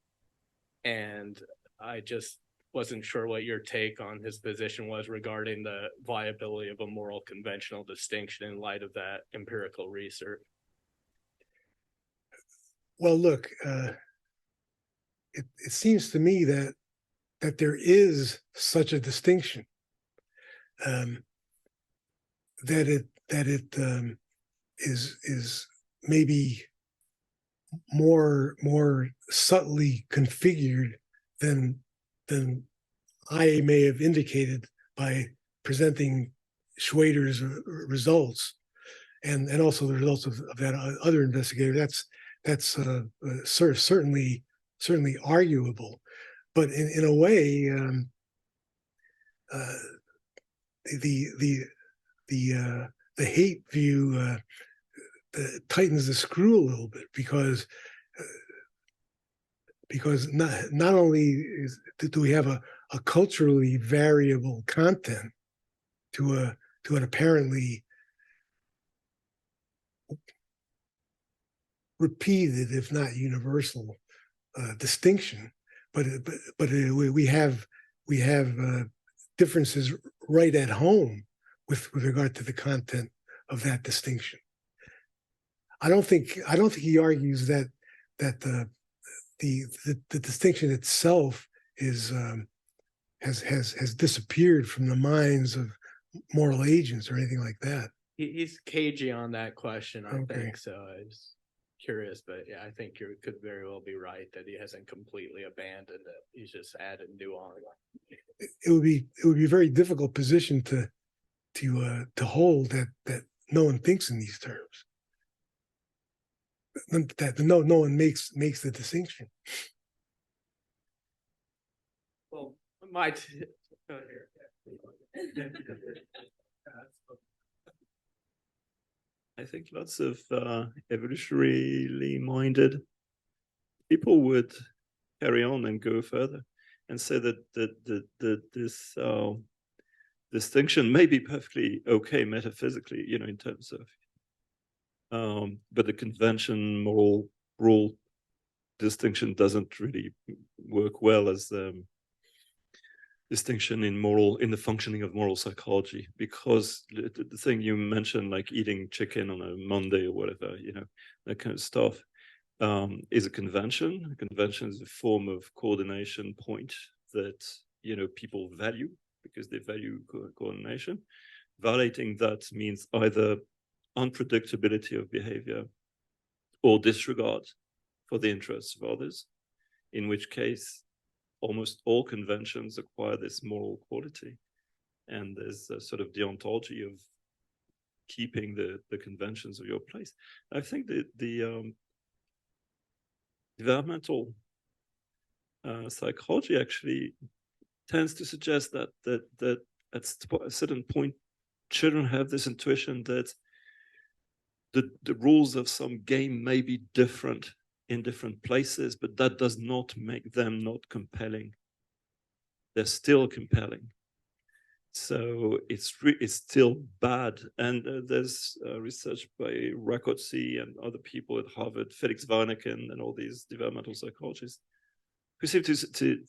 And I just wasn't sure what your take on his position was regarding the viability of a moral conventional distinction in light of that empirical research. Well, look, it seems to me that there is such a distinction, that it is maybe more subtly configured than I may have indicated by presenting Schwader's results, and also the results of that other investigator. That's certainly arguable, but in a way, the hate view tightens the screw a little bit, because not only do we have a culturally variable content to an apparently repeated, if not universal, distinction, but we have differences right at home with regard to the content of that distinction. I don't think he argues that the distinction itself is has disappeared from the minds of moral agents or anything like that. He's cagey on that question, I Okay. think. So I was curious, but yeah, I think you could very well be right that he hasn't completely abandoned it. He's just added nuance. It would be a very difficult position to hold, that no one thinks in these terms, that no one makes the distinction. Well, my I think lots of evolutionarily minded people would carry on and go further and say that this distinction may be perfectly okay metaphysically, in terms of, but the convention moral rule distinction doesn't really work well as distinction in the functioning of moral psychology, because the thing you mentioned, like eating chicken on a Monday or whatever, that kind of stuff, is a convention. A convention is a form of coordination point that people value because they value coordination. Violating that means either unpredictability of behavior or disregard for the interests of others, in which case almost all conventions acquire this moral quality. And there's a sort of deontology of keeping the conventions of your place. I think the developmental psychology actually tends to suggest that at a certain point, children have this intuition that the rules of some game may be different in different places, but that does not make them not compelling. They're still compelling. So it's still bad. And there's research by Rakotsi and other people at Harvard, Felix Warneken, and all these developmental psychologists, who seem to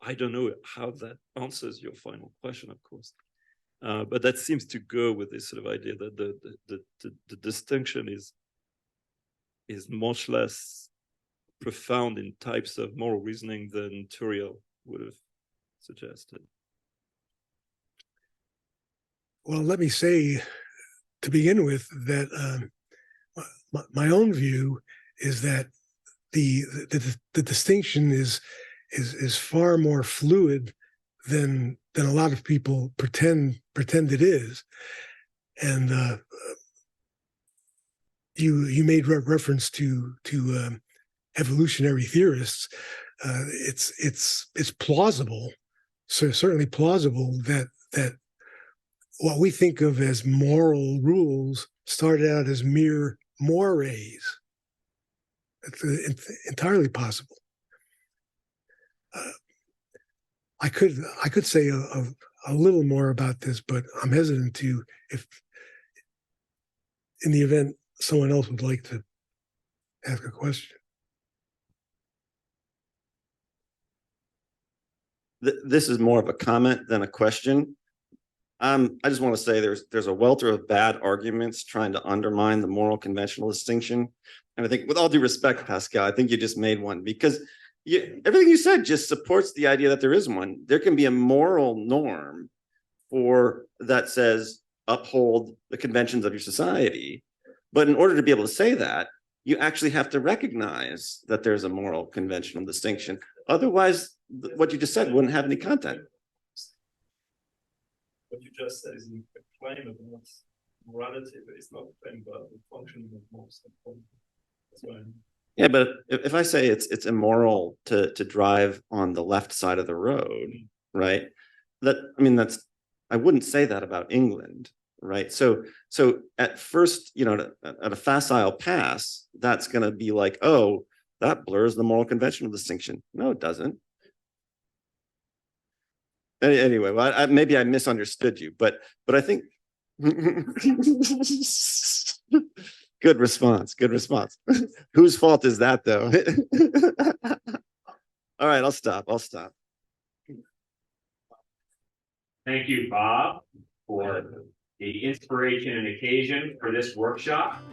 I don't know how that answers your final question, of course. But that seems to go with this sort of idea that the distinction is much less profound in types of moral reasoning than Turiel would have suggested. Well, let me say to begin with that my own view is that the distinction is far more fluid than a lot of people pretend it is. And you made reference to evolutionary theorists. It's plausible, so certainly plausible that what we think of as moral rules started out as mere mores. It's entirely possible. I could say a little more about this, but I'm hesitant to, if in the event someone else would like to ask a question. This is more of a comment than a question. I just want to say there's a welter of bad arguments trying to undermine the moral conventional distinction. And I think, with all due respect, Pascal, I think you just made one, because everything you said just supports the idea that there is one. There can be a moral norm that says uphold the conventions of your society. But in order to be able to say that, you actually have to recognize that there's a moral conventional distinction. Otherwise, what you just said wouldn't have any content. What you just said is a claim about morality, but it's not a claim about the functioning of morals. Yeah, but if I say it's immoral to drive on the left side of the road, right? I wouldn't say that about England. right? So at first, at a facile pass, that's going to be like, oh, that blurs the moral conventional distinction. No, it doesn't. Anyway, well, maybe I misunderstood you, but I think good response. Good response. Whose fault is that, though? All right, I'll stop. Thank you, Bob, for the inspiration and occasion for this workshop.